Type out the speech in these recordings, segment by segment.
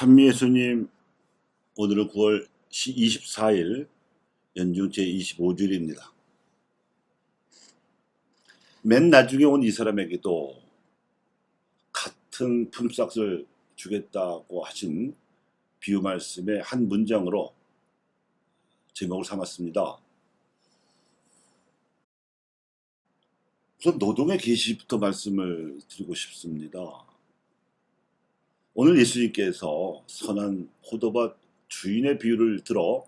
찬미예수님, 오늘은 9월 24일 연중 제25주일입니다. 맨 나중에 온 이 사람에게도 같은 품삯을 주겠다고 하신 비유 말씀의 한 문장으로 제목을 삼았습니다. 우선 노동의 계시부터 말씀을 드리고 싶습니다. 오늘 예수님께서 선한 포도밭 주인의 비유를 들어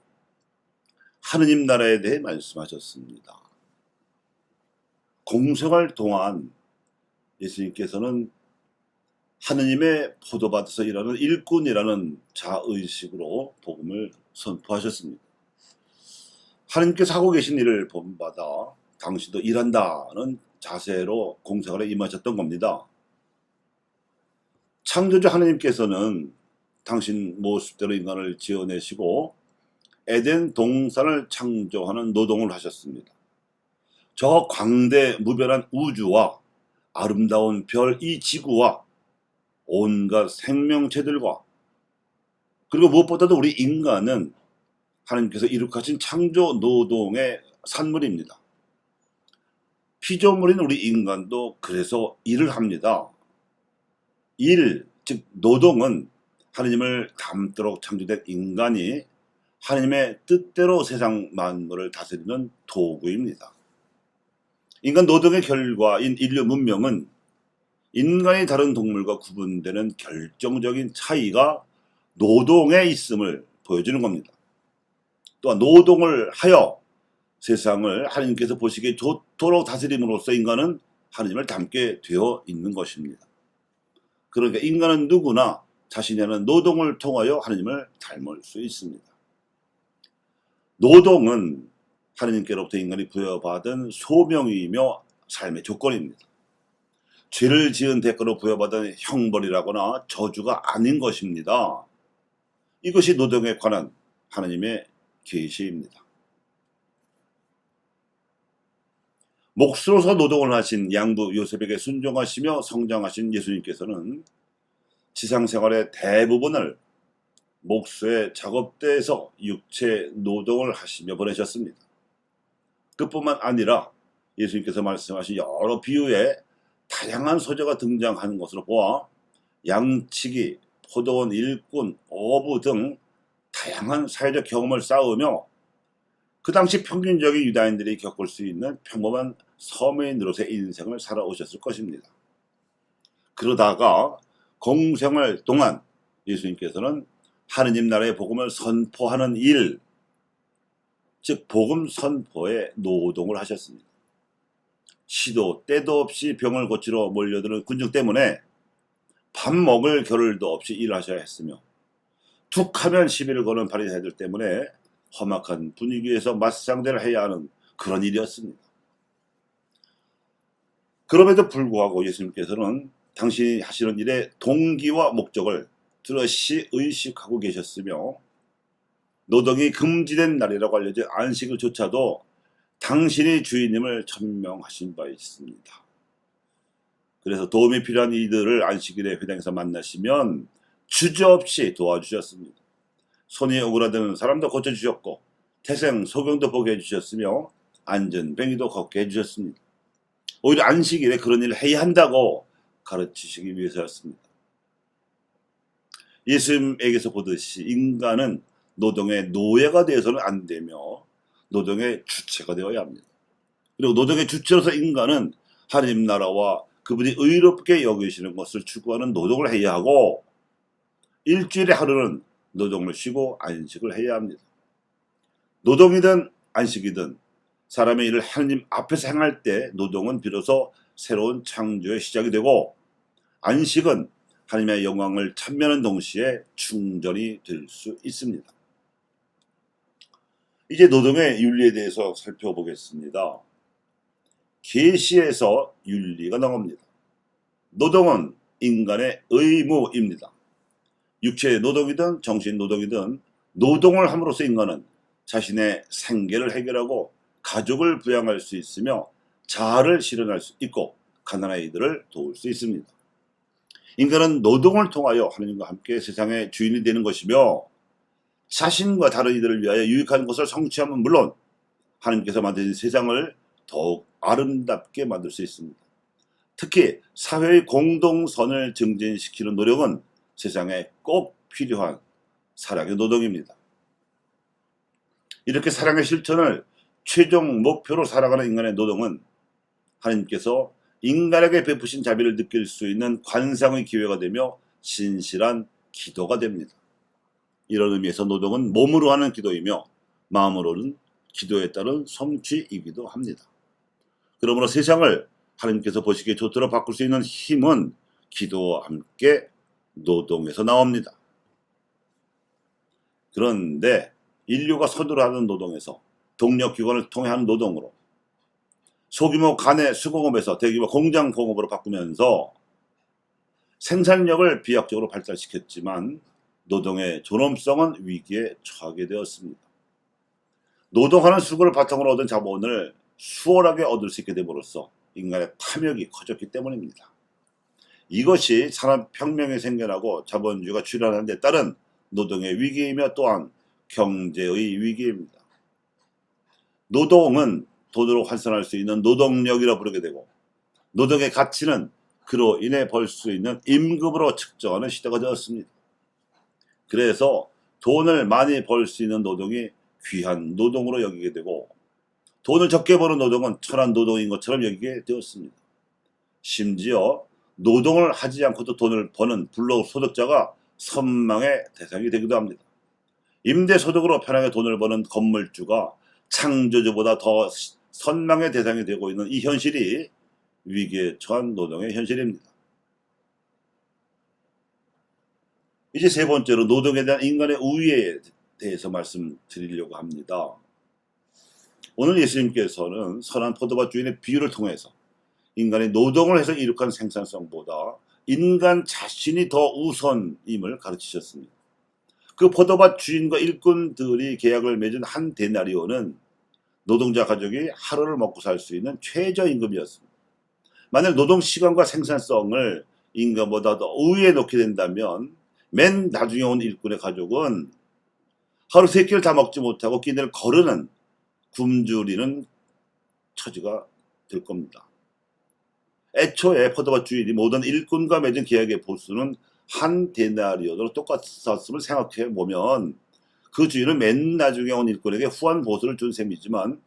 하느님 나라에 대해 말씀하셨습니다. 공생활 동안 예수님께서는 하느님의 포도밭에서 일하는 일꾼이라는 자의식으로 복음을 선포하셨습니다. 하느님께서 하고 계신 일을 본받아 당신도 일한다는 자세로 공생활에 임하셨던 겁니다. 창조주 하느님께서는 당신 모습대로 인간을 지어내시고 에덴 동산을 창조하는 노동을 하셨습니다. 저 광대 무변한 우주와 아름다운 별 이 지구와 온갖 생명체들과 그리고 무엇보다도 우리 인간은 하나님께서 이룩하신 창조 노동의 산물입니다. 피조물인 우리 인간도 그래서 일을 합니다. 일, 즉 노동은 하느님을 닮도록 창조된 인간이 하느님의 뜻대로 세상 만물을 다스리는 도구입니다. 인간 노동의 결과인 인류 문명은 인간이 다른 동물과 구분되는 결정적인 차이가 노동에 있음을 보여주는 겁니다. 또한 노동을 하여 세상을 하느님께서 보시기에 좋도록 다스림으로써 인간은 하느님을 닮게 되어 있는 것입니다. 그러니까 인간은 누구나 자신이 하는 노동을 통하여 하느님을 닮을 수 있습니다. 노동은 하느님께로부터 인간이 부여받은 소명이며 삶의 조건입니다. 죄를 지은 대가로 부여받은 형벌이라거나 저주가 아닌 것입니다. 이것이 노동에 관한 하느님의 계시입니다. 목수로서 노동을 하신 양부 요셉에게 순종하시며 성장하신 예수님께서는 지상생활의 대부분을 목수의 작업대에서 육체 노동을 하시며 보내셨습니다. 그뿐만 아니라 예수님께서 말씀하신 여러 비유에 다양한 소재가 등장하는 것으로 보아 양치기, 포도원 일꾼, 어부 등 다양한 사회적 경험을 쌓으며 그 당시 평균적인 유다인들이 겪을 수 있는 평범한 서민으로서의 인생을 살아오셨을 것입니다. 그러다가 공생활 동안 예수님께서는 하느님 나라의 복음을 선포하는 일, 즉 복음 선포에 노동을 하셨습니다. 시도 때도 없이 병을 고치러 몰려드는 군중 때문에 밥 먹을 겨를도 없이 일하셔야 했으며 툭하면 시비를 거는 바리새인들 때문에 험악한 분위기에서 맞상대를 해야 하는 그런 일이었습니다. 그럼에도 불구하고 예수님께서는 당신이 하시는 일의 동기와 목적을 뚜렷이 의식하고 계셨으며 노동이 금지된 날이라고 알려진 안식을 조차도 당신이 주인님을 천명하신 바 있습니다. 그래서 도움이 필요한 이들을 안식일에 회당에서 만나시면 주저없이 도와주셨습니다. 손이 오그라드는 사람도 고쳐주셨고 태생 소경도 보게 해주셨으며 안전뱅이도 걷게 해주셨습니다. 오히려 안식일에 그런 일을 해야 한다고 가르치시기 위해서였습니다. 예수님에게서 보듯이 인간은 노동의 노예가 되어서는 안 되며 노동의 주체가 되어야 합니다. 그리고 노동의 주체로서 인간은 하느님 나라와 그분이 의롭게 여기시는 것을 추구하는 노동을 해야 하고 일주일에 하루는 노동을 쉬고 안식을 해야 합니다. 노동이든 안식이든 사람의 일을 하느님 앞에서 행할 때 노동은 비로소 새로운 창조의 시작이 되고 안식은 하느님의 영광을 찬미하는 동시에 충전이 될 수 있습니다. 이제 노동의 윤리에 대해서 살펴보겠습니다. 계시에서 윤리가 나옵니다. 노동은 인간의 의무입니다. 육체의 노동이든 정신 노동이든 노동을 함으로써 인간은 자신의 생계를 해결하고 가족을 부양할 수 있으며 자아를 실현할 수 있고 가난한 이들을 도울 수 있습니다. 인간은 노동을 통하여 하나님과 함께 세상의 주인이 되는 것이며 자신과 다른 이들을 위하여 유익한 것을 성취하면 물론 하나님께서 만드신 세상을 더욱 아름답게 만들 수 있습니다. 특히 사회의 공동선을 증진시키는 노력은 세상에 꼭 필요한 사랑의 노동입니다. 이렇게 사랑의 실천을 최종 목표로 살아가는 인간의 노동은 하나님께서 인간에게 베푸신 자비를 느낄 수 있는 관상의 기회가 되며 신실한 기도가 됩니다. 이런 의미에서 노동은 몸으로 하는 기도이며 마음으로는 기도에 따른 성취이기도 합니다. 그러므로 세상을 하나님께서 보시기에 좋도록 바꿀 수 있는 힘은 기도와 함께 노동에서 나옵니다. 그런데 인류가 서두르 하는 노동에서 동력기관을 통해 하는 노동으로 소규모 간의 수공업에서 대규모 공장 공업으로 바꾸면서 생산력을 비약적으로 발달시켰지만 노동의 존엄성은 위기에 처하게 되었습니다. 노동하는 수고를 바탕으로 얻은 자본을 수월하게 얻을 수 있게 됨으로써 인간의 탐욕이 커졌기 때문입니다. 이것이 산업혁명이 생겨나고 자본주의가 출현하는 데 따른 노동의 위기이며 또한 경제의 위기입니다. 노동은 돈으로 환산할 수 있는 노동력이라 부르게 되고 노동의 가치는 그로 인해 벌 수 있는 임금으로 측정하는 시대가 되었습니다. 그래서 돈을 많이 벌 수 있는 노동이 귀한 노동으로 여기게 되고 돈을 적게 버는 노동은 천한 노동인 것처럼 여기게 되었습니다. 심지어 노동을 하지 않고도 돈을 버는 불로소득자가 선망의 대상이 되기도 합니다. 임대소득으로 편하게 돈을 버는 건물주가 창조주보다 더 선망의 대상이 되고 있는 이 현실이 위기에 처한 노동의 현실입니다. 이제 세 번째로 노동에 대한 인간의 우위에 대해서 말씀드리려고 합니다. 오늘 예수님께서는 선한 포도밭 주인의 비유를 통해서 인간이 노동을 해서 이룩한 생산성보다 인간 자신이 더 우선임을 가르치셨습니다. 그 포도밭 주인과 일꾼들이 계약을 맺은 한 데나리온은 노동자 가족이 하루를 먹고 살 수 있는 최저임금이었습니다. 만약 노동 시간과 생산성을 인간보다 더 우위에 놓게 된다면 맨 나중에 온 일꾼의 가족은 하루 세 끼를 다 먹지 못하고 끼니를 거르는 굶주리는 처지가 될 겁니다. 애초에 포도밭 주인이 모든 일꾼과 맺은 계약의 보수는 한 데나리온으로 똑같았음을 생각해 보면 그 주인은 맨 나중에 온 일꾼에게 후한 보수를 준 셈이지만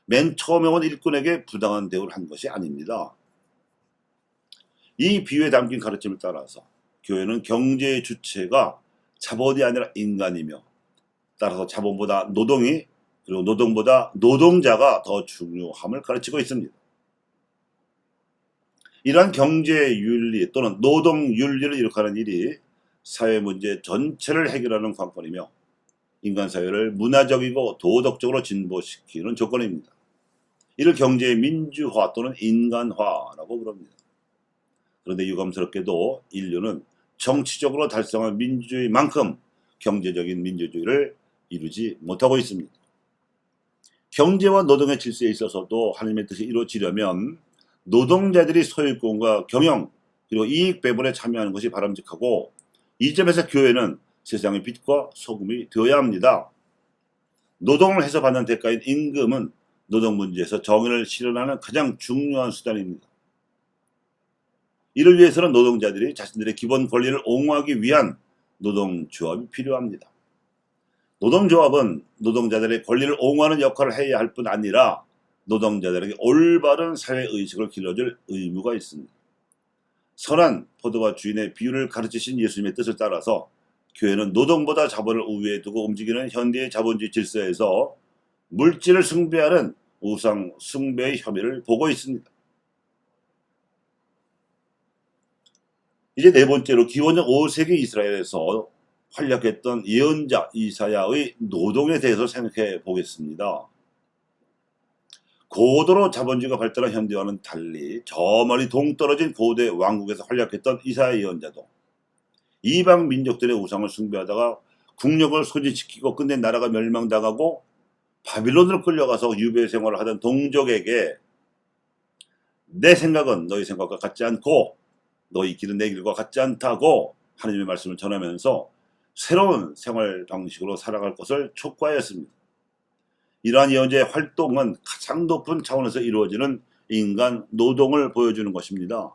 맨 처음에 온 일꾼에게 부당한 대우를 한 것이 아닙니다. 이 비유에 담긴 가르침을 따라서 교회는 경제의 주체가 자본이 아니라 인간이며 따라서 자본보다 노동이 그리고 노동보다 노동자가 더 중요함을 가르치고 있습니다. 이러한 경제윤리 또는 노동윤리를 이룩하는 일이 사회 문제 전체를 해결하는 관건이며 인간 사회를 문화적이고 도덕적으로 진보시키는 조건입니다. 이를 경제의 민주화 또는 인간화라고 부릅니다. 그런데 유감스럽게도 인류는 정치적으로 달성한 민주주의만큼 경제적인 민주주의를 이루지 못하고 있습니다. 경제와 노동의 질서에 있어서도 하나님의 뜻이 이루어지려면 노동자들이 소유권과 경영 그리고 이익 배분에 참여하는 것이 바람직하고 이 점에서 교회는 세상의 빛과 소금이 되어야 합니다. 노동을 해서 받는 대가인 임금은 노동 문제에서 정의를 실현하는 가장 중요한 수단입니다. 이를 위해서는 노동자들이 자신들의 기본 권리를 옹호하기 위한 노동조합이 필요합니다. 노동조합은 노동자들의 권리를 옹호하는 역할을 해야 할 뿐 아니라 노동자들에게 올바른 사회의식을 길러줄 의무가 있습니다. 선한 포도밭 주인의 비유를 가르치신 예수님의 뜻을 따라서 교회는 노동보다 자본을 우위에 두고 움직이는 현대의 자본주의 질서에서 물질을 숭배하는 우상 숭배의 혐의를 보고 있습니다. 이제 네 번째로 기원전 5세기 이스라엘에서 활약했던 예언자 이사야의 노동에 대해서 생각해 보겠습니다. 고도로 자본주의가 발달한 현대와는 달리 저 멀리 동떨어진 고대 왕국에서 활약했던 이사야 예언자도 이방 민족들의 우상을 숭배하다가 국력을 소진시키고 끝내 나라가 멸망당하고 바빌론으로 끌려가서 유배 생활을 하던 동족에게 내 생각은 너희 생각과 같지 않고 너희 길은 내 길과 같지 않다고 하나님의 말씀을 전하면서 새로운 생활 방식으로 살아갈 것을 촉구하였습니다. 이러한 예언자의 활동은 가장 높은 차원에서 이루어지는 인간 노동을 보여주는 것입니다.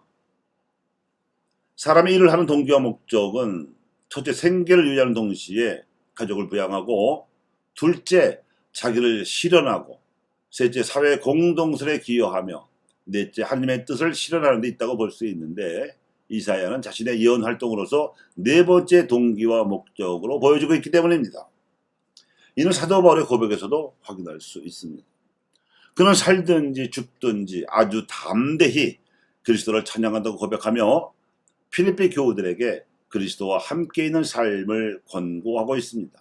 사람이 일을 하는 동기와 목적은 첫째, 생계를 유지하는 동시에 가족을 부양하고, 둘째, 자기를 실현하고, 셋째, 사회 공동선에 기여하며, 넷째, 하나님의 뜻을 실현하는 데 있다고 볼 수 있는데, 이사야는 자신의 예언 활동으로서 네 번째 동기와 목적으로 보여주고 있기 때문입니다. 이는 사도 바울의 고백에서도 확인할 수 있습니다. 그는 살든지 죽든지 아주 담대히 그리스도를 찬양한다고 고백하며 필리피 교우들에게 그리스도와 함께 있는 삶을 권고하고 있습니다.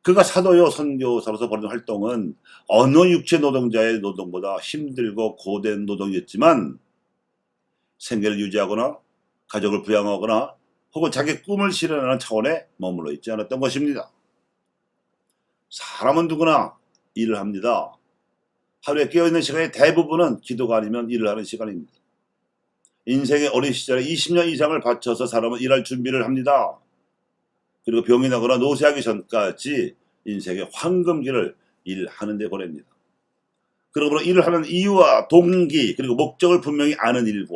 그가 사도요 선교사로서 벌이는 활동은 어느 육체 노동자의 노동보다 힘들고 고된 노동이었지만, 생계를 유지하거나 가족을 부양하거나 혹은 자기 꿈을 실현하는 차원에 머물러 있지 않았던 것입니다. 사람은 누구나 일을 합니다. 하루에 깨어있는 시간의 대부분은 기도가 아니면 일을 하는 시간입니다. 인생의 어린 시절에 20년 이상을 바쳐서 사람은 일할 준비를 합니다. 그리고 병이 나거나 노쇠하기 전까지 인생의 황금기를 일하는 데 보냅니다. 그러므로 일을 하는 이유와 동기 그리고 목적을 분명히 아는 일과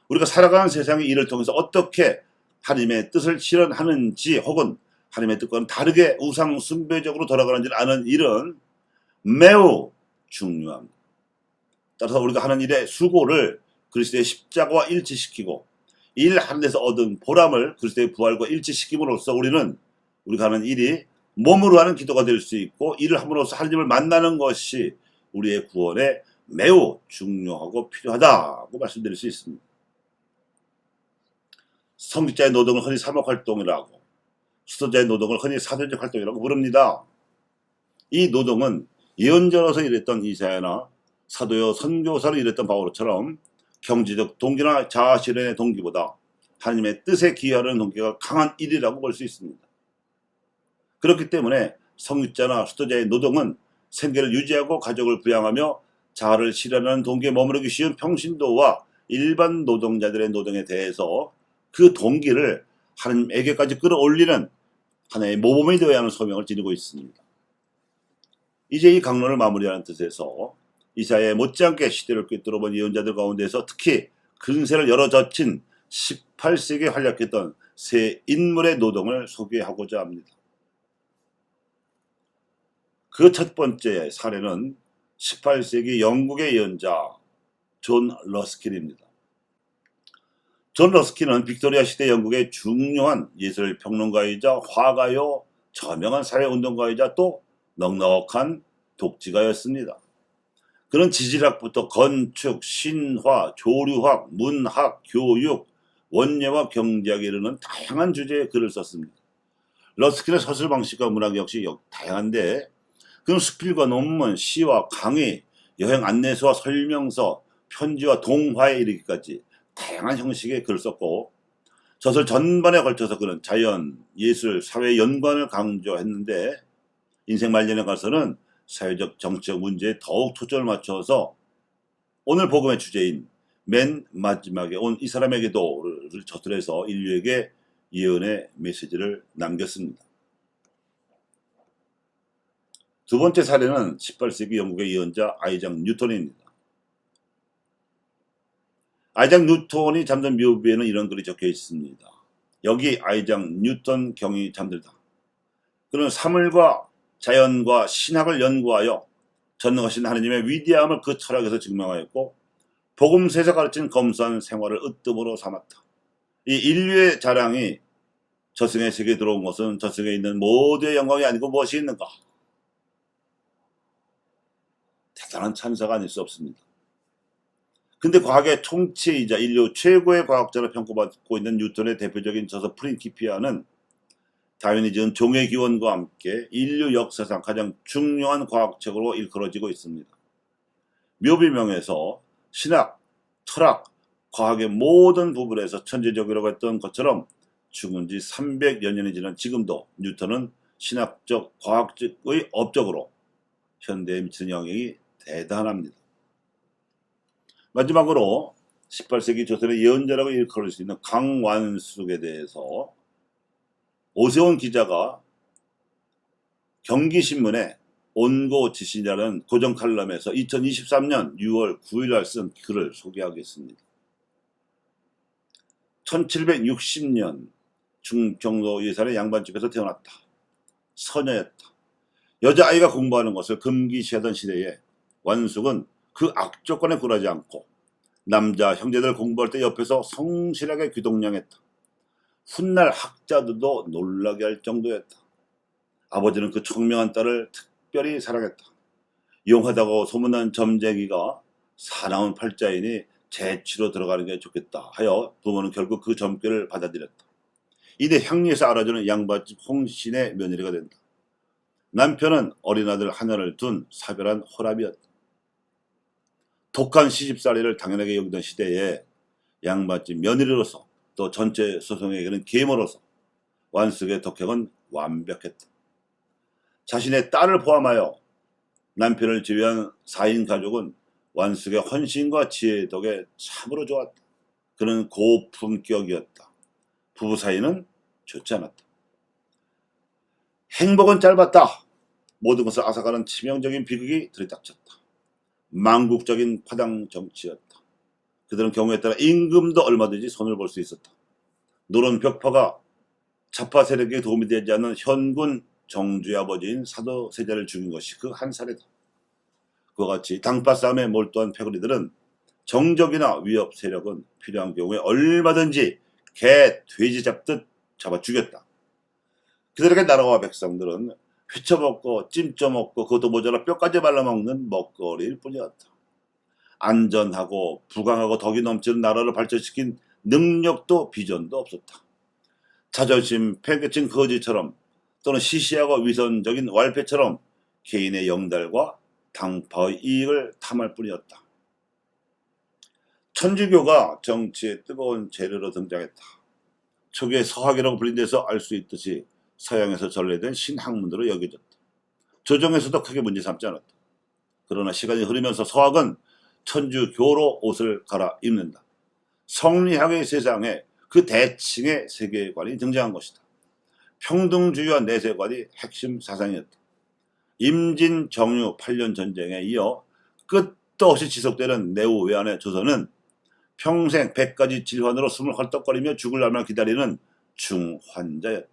우리가 살아가는 세상의 일을 통해서 어떻게 하나님의 뜻을 실현하는지 혹은 하나님의 뜻과는 다르게 우상 숭배적으로 돌아가는지를 아는 일은 매우 중요합니다. 따라서 우리가 하는 일의 수고를 그리스도의 십자가와 일치시키고 일하는 데서 얻은 보람을 그리스도의 부활과 일치시킴으로써 우리가 하는 일이 몸으로 하는 기도가 될 수 있고, 일을 함으로써 하나님을 만나는 것이 우리의 구원에 매우 중요하고 필요하다고 말씀드릴 수 있습니다. 성직자의 노동을 흔히 사목활동이라고, 수도자의 노동을 흔히 사도적 활동이라고 부릅니다. 이 노동은 예언자로서 일했던 이사야나 사도요 선교사로 일했던 바울처럼 경제적 동기나 자아실현의 동기보다 하나님의 뜻에 기여하는 동기가 강한 일이라고 볼 수 있습니다. 그렇기 때문에 성직자나 수도자의 노동은 생계를 유지하고 가족을 부양하며 자아를 실현하는 동기에 머무르기 쉬운 평신도와 일반 노동자들의 노동에 대해서 그 동기를 하나님에게까지 끌어올리는 하나의 모범이 되어야 하는 소명을 지니고 있습니다. 이제 이 강론을 마무리하는 뜻에서 이사야의 못지않게 시대를 꿰뚫어 본 예언자들 가운데서 특히 근세를 열어젖힌 18세기에 활약했던 세 인물의 노동을 소개하고자 합니다. 그 첫 번째 사례는 18세기 영국의 예언자 존 러스킬입니다. 존 러스킬은 빅토리아 시대 영국의 중요한 예술 평론가이자 화가요, 저명한 사회운동가이자 또 넉넉한 독지가였습니다. 그는 지질학부터 건축, 신화, 조류학, 문학, 교육, 원예와 경제학에 이르는 다양한 주제의 글을 썼습니다. 러스킬의 서술 방식과 문학 역시 다양한데, 그는 수필과 논문, 시와 강의, 여행 안내서와 설명서, 편지와 동화에 이르기까지 다양한 형식의 글을 썼고, 저술 전반에 걸쳐서 그는 자연, 예술, 사회 연관을 강조했는데, 인생 말년에 가서는 사회적 정치적 문제에 더욱 초점을 맞춰서 오늘 복음의 주제인 맨 마지막에 온 이 사람에게도를 저술해서 인류에게 예언의 메시지를 남겼습니다. 두 번째 사례는 18세기 영국의 예언자 아이작 뉴턴입니다. 아이작 뉴턴이 잠든 묘비에는 이런 글이 적혀 있습니다. 여기 아이작 뉴턴 경이 잠들다. 그는 사물과 자연과 신학을 연구하여 전능하신 하느님의 위대함을 그 철학에서 증명하였고, 복음서에서 가르친 검소한 생활을 으뜸으로 삼았다. 이 인류의 자랑이 저승의 세계에 들어온 것은 저승에 있는 모두의 영광이 아니고 무엇이 있는가? 대단한 찬사가 아닐 수 없습니다. 근데 과학의 통치이자 인류 최고의 과학자로 평가받고 있는 뉴턴의 대표적인 저서 프린키피아는 다윈이 지은 종의 기원과 함께 인류 역사상 가장 중요한 과학책으로 일컬어지고 있습니다. 묘비명에서 신학, 철학, 과학의 모든 부분에서 천재적이라고 했던 것처럼 죽은 지 300여 년이 지난 지금도 뉴턴은 신학적, 과학적의 업적으로 현대에 미치는 영향이 대단합니다. 마지막으로 18세기 조선의 예언자라고 일컬을 수 있는 강완숙에 대해서 오세훈 기자가 경기신문에 온고지신이라는 고정 칼럼에서 2023년 6월 9일 날 쓴 글을 소개하겠습니다. 1760년 중경도 예산의 양반집에서 태어났다. 서녀였다. 여자아이가 공부하는 것을 금기시하던 시대에 완숙은 그 악조건에 굴하지 않고 남자 형제들 공부할 때 옆에서 성실하게 귀동냥했다. 훗날 학자들도 놀라게 할 정도였다. 아버지는 그 총명한 딸을 특별히 사랑했다. 용하다고 소문난 점쟁이가 사나운 팔자이니 재치로 들어가는 게 좋겠다 하여 부모는 결국 그 점괘를 받아들였다. 이내 향리에서 알아주는 양반집 홍신의 며느리가 된다. 남편은 어린 아들 하나를 둔 사별한 호랍이었다. 독한 시집살이를 당연하게 여기던 시대에 양반집 며느리로서 또 전체 소송에게는 계모로서 완숙의 덕행은 완벽했다. 자신의 딸을 포함하여 남편을 지휘한 4인 가족은 완숙의 헌신과 지혜 덕에 참으로 좋았다. 그는 고품격이었다. 부부 사이는 좋지 않았다. 행복은 짧았다. 모든 것을 앗아가는 치명적인 비극이 들이닥쳤다. 망국적인 파당 정치였다. 그들은 경우에 따라 임금도 얼마든지 손을 볼 수 있었다. 노론 벽파가 좌파 세력에 도움이 되지 않는 현군 정주의 아버지인 사도세자를 죽인 것이 그 한 사례다. 그와 같이 당파 싸움에 몰두한 패거리들은 정적이나 위협 세력은 필요한 경우에 얼마든지 개, 돼지 잡듯 잡아 죽였다. 그들에게 나라와 백성들은 휘쳐먹고 찜쪄먹고 그것도 모자라 뼈까지 말라먹는 먹거리일 뿐이었다. 안전하고 부강하고 덕이 넘치는 나라를 발전시킨 능력도 비전도 없었다. 자존심, 패기친 거지처럼 또는 시시하고 위선적인 왈패처럼 개인의 영달과 당파의 이익을 탐할 뿐이었다. 천주교가 정치의 뜨거운 재료로 등장했다. 초기에 서학이라고 불린 데서 알 수 있듯이 서양에서 전래된 신학문으로 여겨졌다. 조정에서도 크게 문제 삼지 않았다. 그러나 시간이 흐르면서 서학은 천주교로 옷을 갈아입는다. 성리학의 세상에 그 대칭의 세계관이 등장한 것이다. 평등주의와 내세관이 핵심 사상이었다. 임진 정유 8년 전쟁에 이어 끝도 없이 지속되는 내후 외환의 조선은 평생 100가지 질환으로 숨을 헐떡거리며 죽을 날만 기다리는 중환자였다.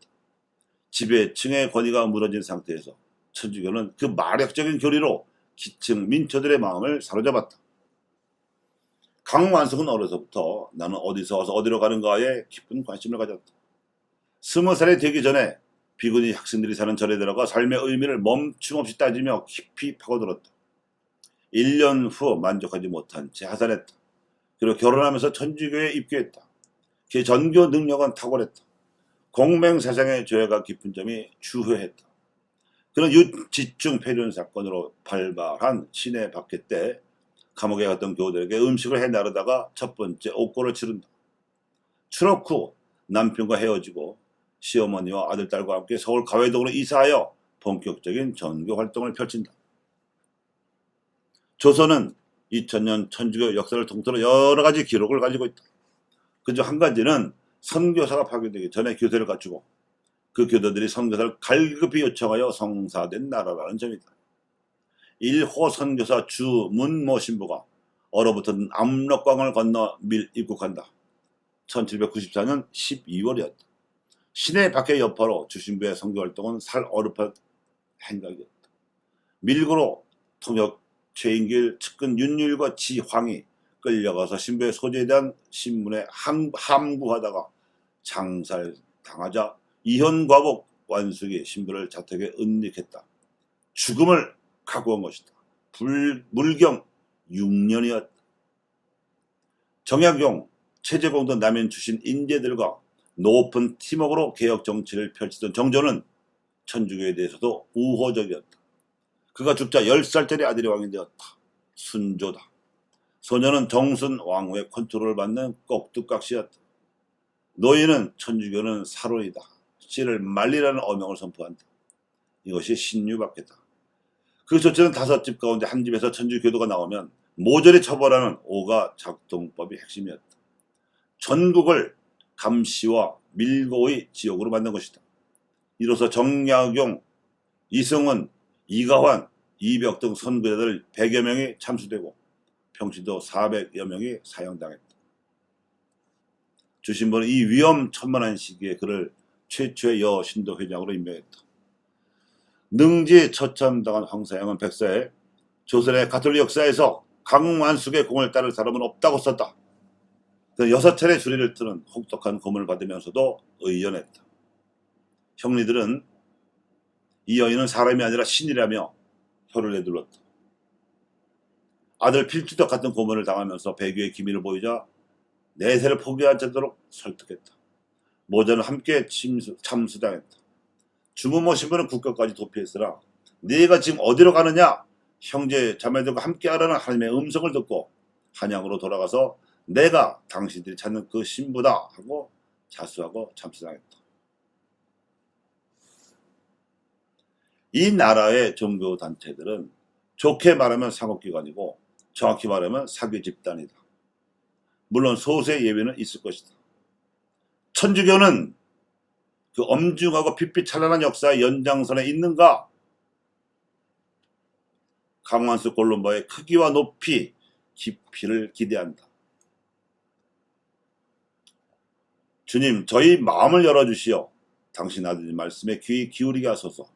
지배층의 권위가 무너진 상태에서 천주교는 그 마력적인 교리로 기층 민초들의 마음을 사로잡았다. 강완숙은 어려서부터 나는 어디서 와서 어디로 가는가에 깊은 관심을 가졌다. 20살이 되기 전에 비구니 학생들이 사는 절에 들어가 삶의 의미를 멈춤없이 따지며 깊이 파고들었다. 1년 후 만족하지 못한 채 하산했다. 그리고 결혼하면서 천주교에 입교했다. 그의 전교 능력은 탁월했다. 공맹사상의 조예가 깊은 점이 주효했다. 그는 유지중 폐륜 사건으로 발발한 신의 박해 때 감옥에 갔던 교우들에게 음식을 해 나르다가 첫 번째 옥고를 치른다. 추록 후 남편과 헤어지고 시어머니와 아들, 딸과 함께 서울 가회동으로 이사하여 본격적인 전교 활동을 펼친다. 조선은 2000년 천주교 역사를 통틀어 여러 가지 기록을 가지고 있다. 그중 한 가지는 선교사가 파견되기 전에 교세를 갖추고 그 교도들이 선교사를 갈급히 요청하여 성사된 나라라는 점이다. 1호 선교사 주문모 신부가 얼어붙은 압록강을 건너 입국한다. 1794년 12월이었다. 신의 박해 여파로 주신부의 선교활동은 살얼음판 행각이었다. 밀고로 통역 최인길, 측근 윤율과 지황이 끌려가서 신부의 소재에 대한 신문에 함구하다가 장살당하자 이현과복 완숙이 신부를 자택에 은닉했다. 죽음을 각오한 것이다. 물경 6년이었다. 정약용, 최재공 등 남인 출신 인재들과 높은 팀워크로 개혁 정치를 펼치던 정조는 천주교에 대해서도 우호적이었다. 그가 죽자 10살짜리 아들이 왕이 되었다. 순조다. 소녀는 정순 왕후의 컨트롤을 받는 꼭두각시였다. 노인은 천주교는 사론이다. 씨를 말리라는 어명을 선포한다. 이것이 신유박해다. 그 조치는 5집 가운데 한 집에서 천주교도가 나오면 모조리 처벌하는 5가 작동법이 핵심이었다. 전국을 감시와 밀고의 지역으로 만든 것이다. 이로써 정약용, 이승훈, 이가환, 이벽 등 선구자들 100여 명이 참수되고 평신도 400여 명이 사형당했다. 주신부는 이 위험천만한 시기에 그를 최초의 여신도 회장으로 임명했다. 능지 처참당한 황사양은 백사에 조선의 가톨릭 역사에서 강완숙의 공을 따를 사람은 없다고 썼다. 그 6차례 주리를 뜨는 혹독한 고문을 받으면서도 의연했다. 형리들은 이 여인은 사람이 아니라 신이라며 혀를 내둘렀다. 아들 필주덕 같은 고문을 당하면서 배교의 기미를 보이자 내세를 포기하도록 설득했다. 모자는 함께 참수당했다. 주무모 신부는 국가까지 도피했으나 네가 지금 어디로 가느냐? 형제 자매들과 함께하라는 하나님의 음성을 듣고 한양으로 돌아가서 내가 당신들이 찾는 그 신부다 하고 자수하고 참수당했다. 이 나라의 종교단체들은 좋게 말하면 상업기관이고 정확히 말하면 사기 집단이다. 물론 소수의 예외는 있을 것이다. 천주교는 그 엄중하고 빛빛 찬란한 역사의 연장선에 있는가? 강완수 골룸바의 크기와 높이, 깊이를 기대한다. 주님, 저희 마음을 열어주시어 당신 아들의 말씀에 귀 기울이게 하소서.